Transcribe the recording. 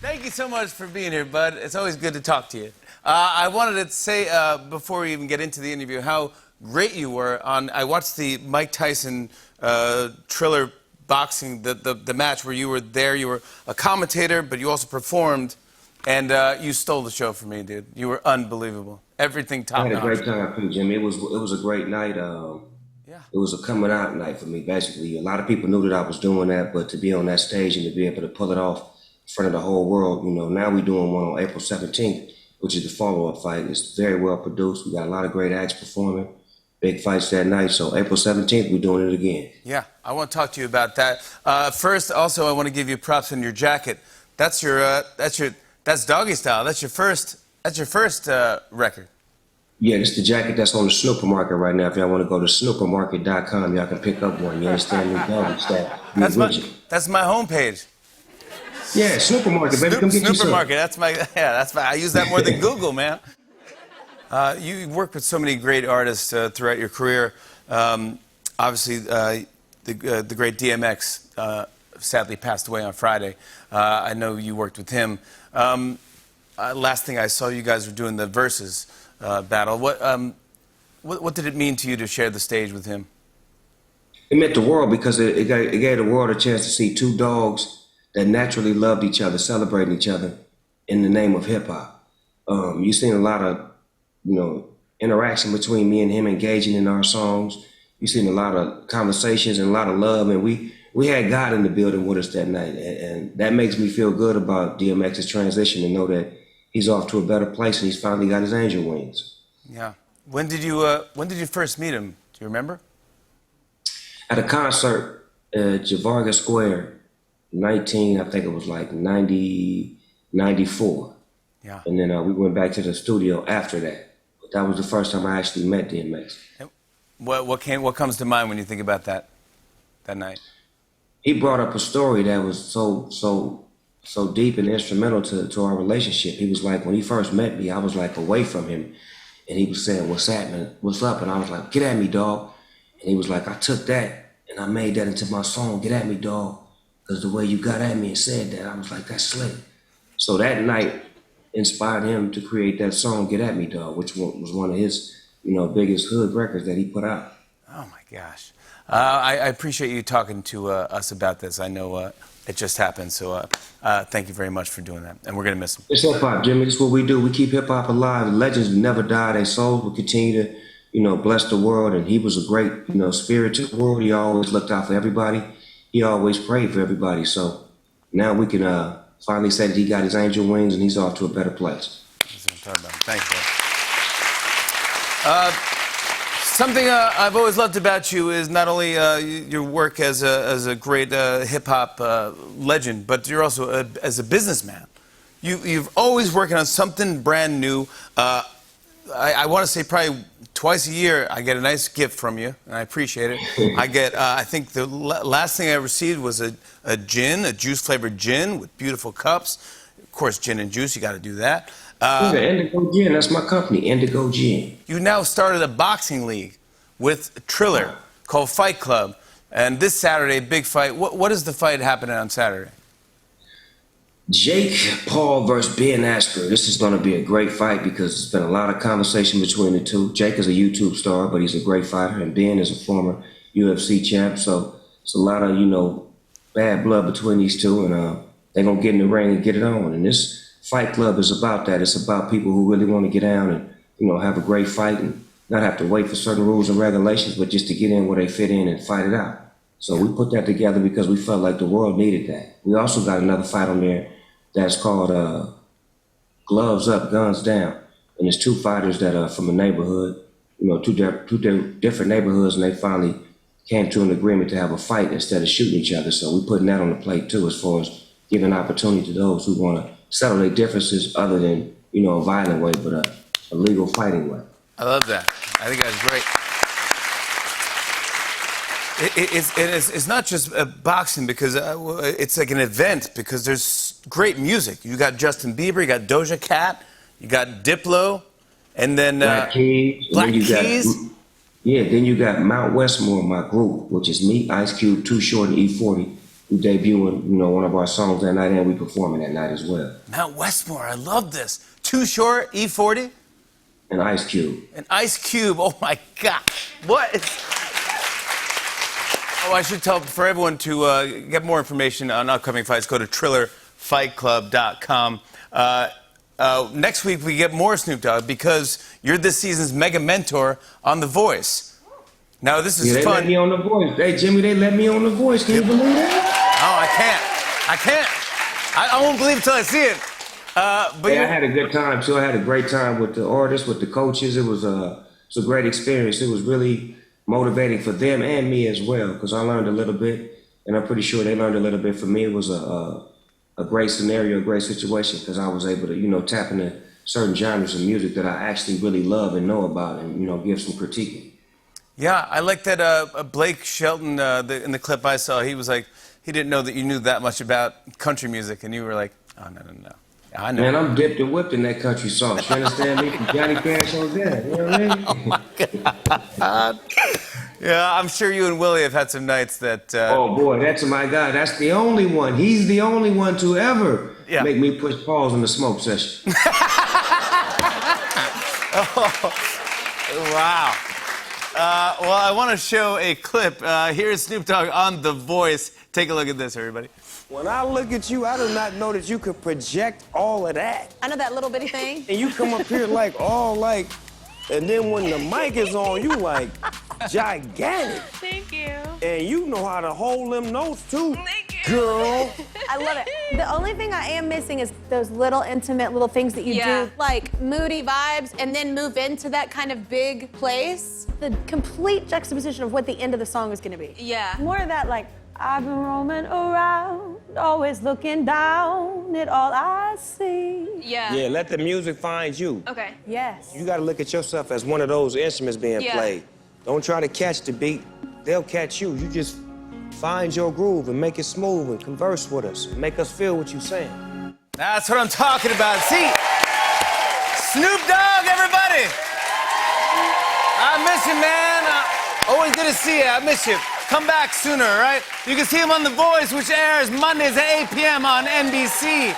Thank you so much for being here, bud. It's always good to talk to you. I wanted to say, before we even get into the interview, how great you were on. I watched the Mike Tyson Triller boxing, the match where you were there. You were a commentator, but you also performed, and you stole the show for me, dude. You were unbelievable. Everything I top had a notch. great time too, Jimmy. It was a great night. Yeah. It was a coming out night for me. Basically, a lot of people knew that I was doing that, but to be on that stage and to be able to pull it off in front of the whole world, now we're doing one on April 17th, which is the follow-up fight. It's very well produced. We got a lot of great acts performing, big fights that night. So April 17th, we're doing it again. Yeah, I want to talk to you about that. First, also, I want to give you props on your jacket. That's Doggy Style. That's your first record. Yeah, this is the jacket that's on the Snooper Market right now. If y'all want to go to snoopermarket.com, y'all can pick up one. You understand me? Doggy style. Be That's my with you. that's my homepage. Yeah, Snooper Market, baby. Come get you Snooper some. Market. I use that more than Google, man. You worked with so many great artists throughout your career. Obviously, the great DMX sadly passed away on Friday. I know you worked with him. Last thing I saw, you guys were doing the Versus battle. What did it mean to you to share the stage with him? It meant the world because it gave the world a chance to see two dogs that naturally loved each other, celebrating each other in the name of hip hop. You've seen a lot of, interaction between me and him engaging in our songs. You've seen a lot of conversations and a lot of love, and we had God in the building with us that night, and that makes me feel good about DMX's transition to know that he's off to a better place and he's finally got his angel wings. Yeah. When did you first meet him? Do you remember? At a concert at Javarga Square, I think it was like 94. Yeah. And then we went back to the studio after that. But that was the first time I actually met DMX. And what comes to mind when you think about that night? He brought up a story that was so deep and instrumental to our relationship. He was like, when he first met me, I was like away from him. And he was saying, "What's happening? What's up?" And I was like, "Get at me, dog." And he was like, "I took that and I made that into my song, Get at Me, dog. Because the way you got at me and said that, I was like, that's slick." So that night inspired him to create that song, Get at Me, dog, which was one of his, biggest hood records that he put out. Oh my gosh. I appreciate you talking to us about this. I know it just happened, so thank you very much for doing that. And we're going to miss him. It's hip hop, Jimmy. It's what we do. We keep hip hop alive. The legends never die. Their souls will continue to, bless the world. And he was a great, spirit to the world. He always looked out for everybody. He always prayed for everybody. So now we can finally say that he got his angel wings and he's off to a better place. That's what I'm talking about. Thanks, bro. Something I've always loved about you is not only your work as a great hip-hop legend, but you're also as a businessman. You've always working on something brand new. I want to say probably twice a year I get a nice gift from you, and I appreciate it. I think the last thing I received was a juice-flavored gin with beautiful cups. Of course, gin and juice, you got to do that. Yeah, Indigo Gin, that's my company, Indigo Gin. You now started a boxing league with Triller called Fight Club. And this Saturday, big fight. What is the fight happening on Saturday? Jake Paul versus Ben Askren. This is going to be a great fight because there's been a lot of conversation between the two. Jake is a YouTube star, but he's a great fighter, and Ben is a former UFC champ. So it's a lot of, bad blood between these two, and they're going to get in the ring and get it on. And this Fight Club is about that. It's about people who really want to get down and, have a great fight and not have to wait for certain rules and regulations, but just to get in where they fit in and fight it out. So we put that together because we felt like the world needed that. We also got another fight on there that's called Gloves Up, Guns Down. And it's two fighters that are from a neighborhood, two different neighborhoods, and they finally came to an agreement to have a fight instead of shooting each other. So we're putting that on the plate too, as far as giving opportunity to those who want to settle their differences other than, a violent way, but a legal fighting way. I love that. I think that's great. It's not just boxing because it's like an event because there's great music. You got Justin Bieber, you got Doja Cat, you got Diplo, and then Black Keys. Black Keys. Then you got Mount Westmore, my group, which is me, Ice Cube, Too Short, and E40. we debuting, one of our songs that night, and we performing that night as well. Mount Westmore, I love this. Too Short, E40, And Ice Cube. and Ice Cube. Oh my God. What is... Oh, I should tell for everyone to get more information on upcoming fights, go to TrillerFightClub.com. Next week, we get more Snoop Dogg because you're this season's mega mentor on The Voice. Now, this is Yeah, they fun. let me on The Voice. Hey, Jimmy, they let me on The Voice. Can you believe that? Oh, I can't. I won't believe it till I see it. But Hey, I had a good time, too. I had a great time with the artists, with the coaches. It was a great experience. It was really motivating for them and me as well, because I learned a little bit, and I'm pretty sure they learned a little bit from me. It was a great scenario, a great situation, because I was able to, tap into certain genres of music that I actually really love and know about and, give some critiquing. Yeah, I like that Blake Shelton, in the clip I saw, he was like, he didn't know that you knew that much about country music, and you were like, oh, no. I know. Man, I'm dipped and whipped in that country sauce. You understand me? From Johnny Cash on down. You know what I mean? Yeah, I'm sure you and Willie have had some nights that... Oh, boy, that's my guy. That's the only one. He's the only one to ever make me push pause in the smoke session. Wow. Well, I want to show a clip. Here's Snoop Dogg on The Voice. Take a look at this, everybody. When I look at you, I do not know that you could project all of that. I know that little bitty thing. And you come up here and then when the mic is on, you like gigantic. Thank you. And you know how to hold them notes too. Thank you. Girl. I love it. The only thing I am missing is those little intimate little things that you do, like moody vibes, and then move into that kind of big place. The complete juxtaposition of what the end of the song is going to be. Yeah. More of that, like, I've been roaming around, always looking down at all I see. Yeah. Yeah, let the music find you. Okay. Yes. You gotta look at yourself as one of those instruments being played. Don't try to catch the beat. They'll catch you. You just find your groove and make it smooth and converse with us. Make us feel what you're saying. That's what I'm talking about. See? Snoop Dogg, everybody! I miss you, man. Always good to see you. I miss you. Come back sooner, all right? You can see him on The Voice, which airs Mondays at 8 p.m. on NBC.